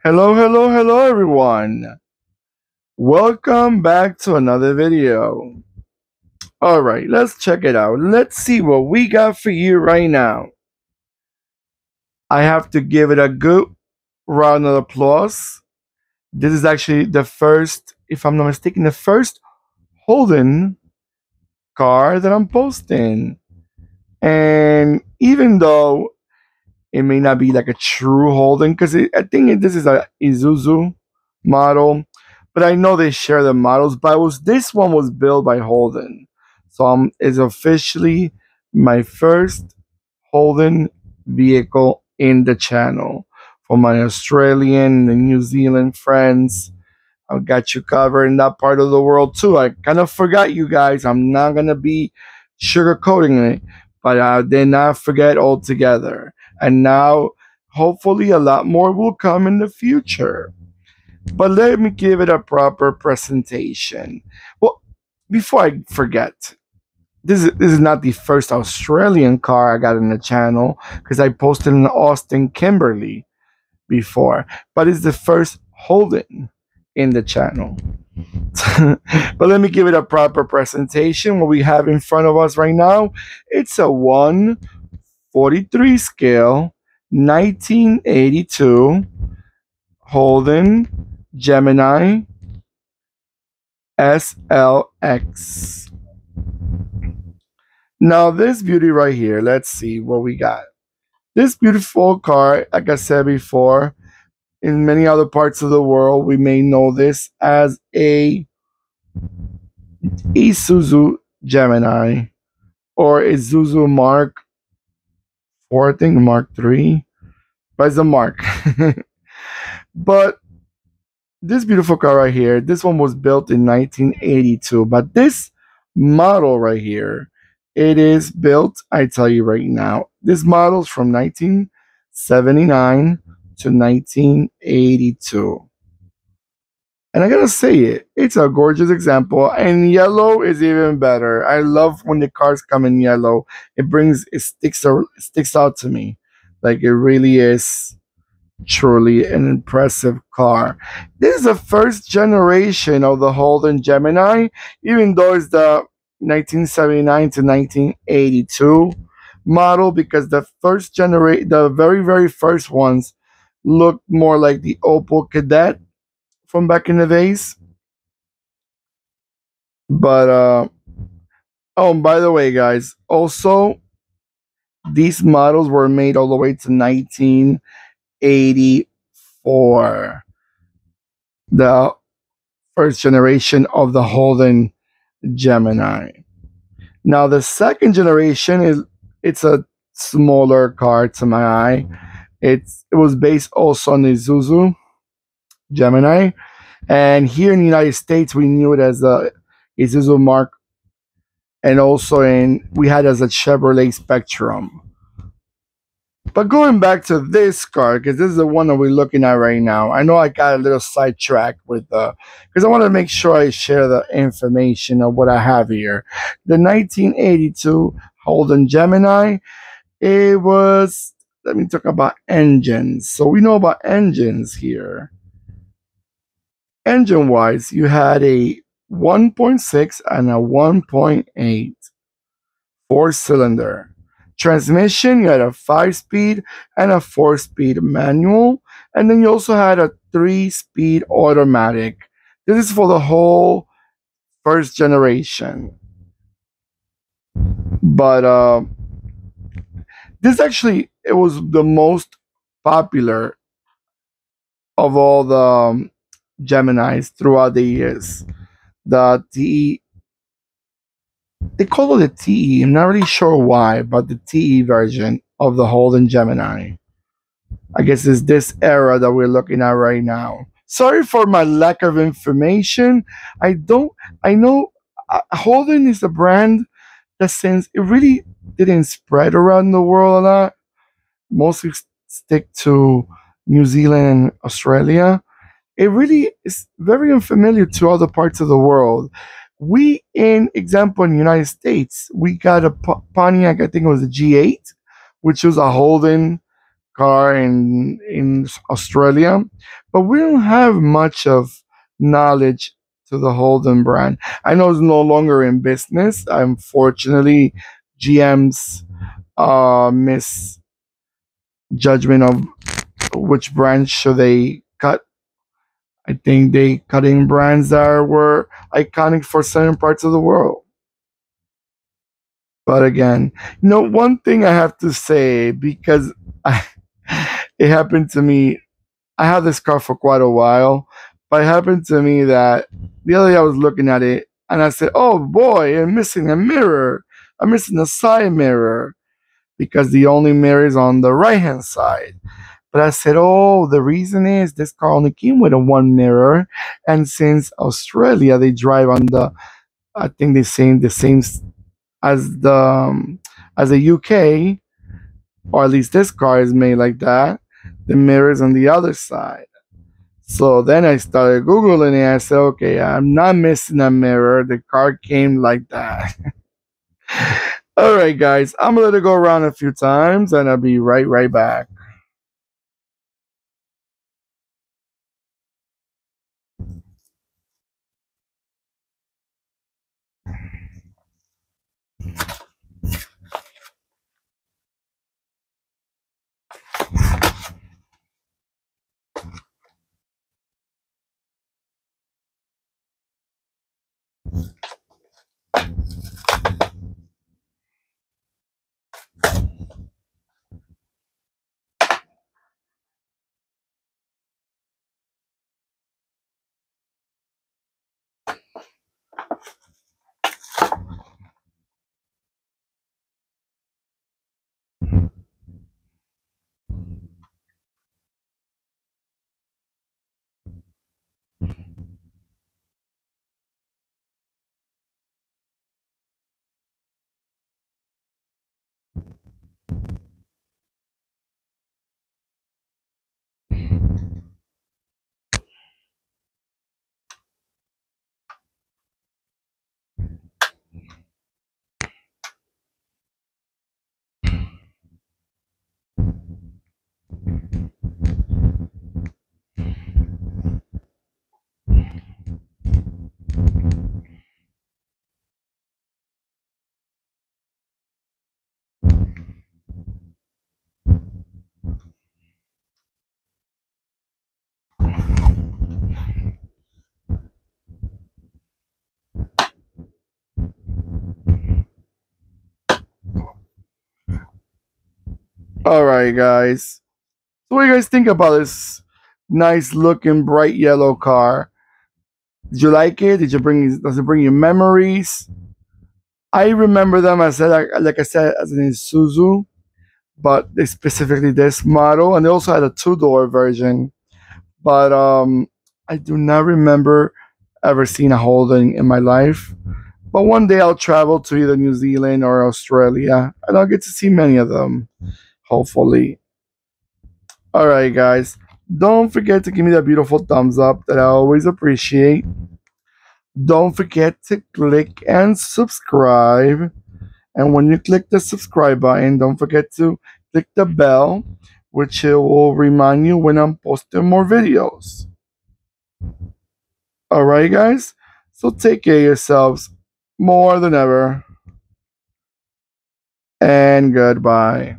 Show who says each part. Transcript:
Speaker 1: Hello, hello, hello, everyone. Welcome back to another video. All right, let's check it out. Let's see what we got for you right now. I have to give it a good round of applause. This is actually the first, if I'm not mistaken, the first Holden car that I'm posting. And even though it may not be like a true Holden, because I think this is a Isuzu model, but I know they share the models. But this one was built by Holden, so it's officially my first Holden vehicle in the channel. For my Australian and New Zealand friends, I've got you covered in that part of the world too. I kind of forgot you guys. I'm not gonna be sugarcoating it, but I did not forget altogether. And now, hopefully, a lot more will come in the future. But let me give it a proper presentation. Well, before I forget, this is not the first Australian car I got in the channel because I posted an Austin Kimberly before, but it's the first Holden in the channel. But let me give it a proper presentation. What we have in front of us right now, it's a 1/43 scale 1982 Holden Gemini SLX. Now this beauty right here, let's see what we got. This beautiful car, like I said before, in many other parts of the world, we may know this as a Isuzu Gemini or Isuzu Mark 4, I think Mark 3, but it's a Mark. But this beautiful car right here, this one was built in 1982, but this model right here, it is built, I tell you right now, this model's from 1979 to 1982. And I gotta say it's a gorgeous example, and yellow is even better. I love when the cars come in yellow. It sticks out to me. Like it really is truly an impressive car. This is the first generation of the Holden Gemini, even though it's the 1979 to 1982 model, because the very, very first ones looked more like the Opel Kadett from back in the days. But oh, and by the way, guys, also these models were made all the way to 1984. The first generation of the Holden Gemini. Now the second generation it's a smaller car to my eye. It was based also on the Isuzu Gemini, and here in the United States we knew it as a Isuzu Mark, and also we had as a Chevrolet Spectrum. But going back to this car, because this is the one that we're looking at right now. I know I got a little sidetracked with because I want to make sure I share the information of what I have here. The 1982 Holden Gemini. It was. Let me talk about engines. So we know about engines here. Engine-wise, you had a 1.6 and a 1.8 4-cylinder. Transmission, you had a 5-speed and a 4-speed manual, and then you also had a 3-speed automatic. This is for the whole first generation. But this actually, it was the most popular of all the Geminis throughout the years. The TE, they call it the TE. I'm not really sure why, but the TE version of the Holden Gemini. I guess it's this era that we're looking at right now. Sorry for my lack of information. I know Holden is a brand that since it really didn't spread around the world a lot, mostly stick to New Zealand and Australia. It really is very unfamiliar to other parts of the world. We, in example, in the United States, we got a Pontiac, I think it was a G8, which was a Holden car in Australia, but we don't have much of knowledge to the Holden brand. I know it's no longer in business. Unfortunately, GM's misjudgment of which branch should they cut. I think they cutting brands that were iconic for certain parts of the world. But again, one thing I have to say because I, it happened to me. I had this car for quite a while, but it happened to me that the other day I was looking at it and I said, "Oh boy, I'm missing a mirror. I'm missing a side mirror because the only mirror is on the right hand side." But I said, "Oh, the reason is this car only came with a one mirror, and since Australia they drive on the, I think they saying the same as the UK, or at least this car is made like that. The mirror is on the other side." So then I started Googling it. I said, okay, I'm not missing a mirror. The car came like that. All right, guys, I'm going to let it go around a few times and I'll be right back. All right, guys. So what do you guys think about this nice looking bright yellow car? Did you like it? Does it bring you memories? I remember them as like I said as an Isuzu, but they specifically this model, and they also had a two-door version. But I do not remember ever seeing a Holden in my life. But one day I'll travel to either New Zealand or Australia, and I'll get to see many of them, hopefully. All right, guys. Don't forget to give me that beautiful thumbs up that I always appreciate. Don't forget to click and subscribe. And when you click the subscribe button, don't forget to click the bell, which will remind you when I'm posting more videos. All right, guys? So take care of yourselves more than ever. And goodbye.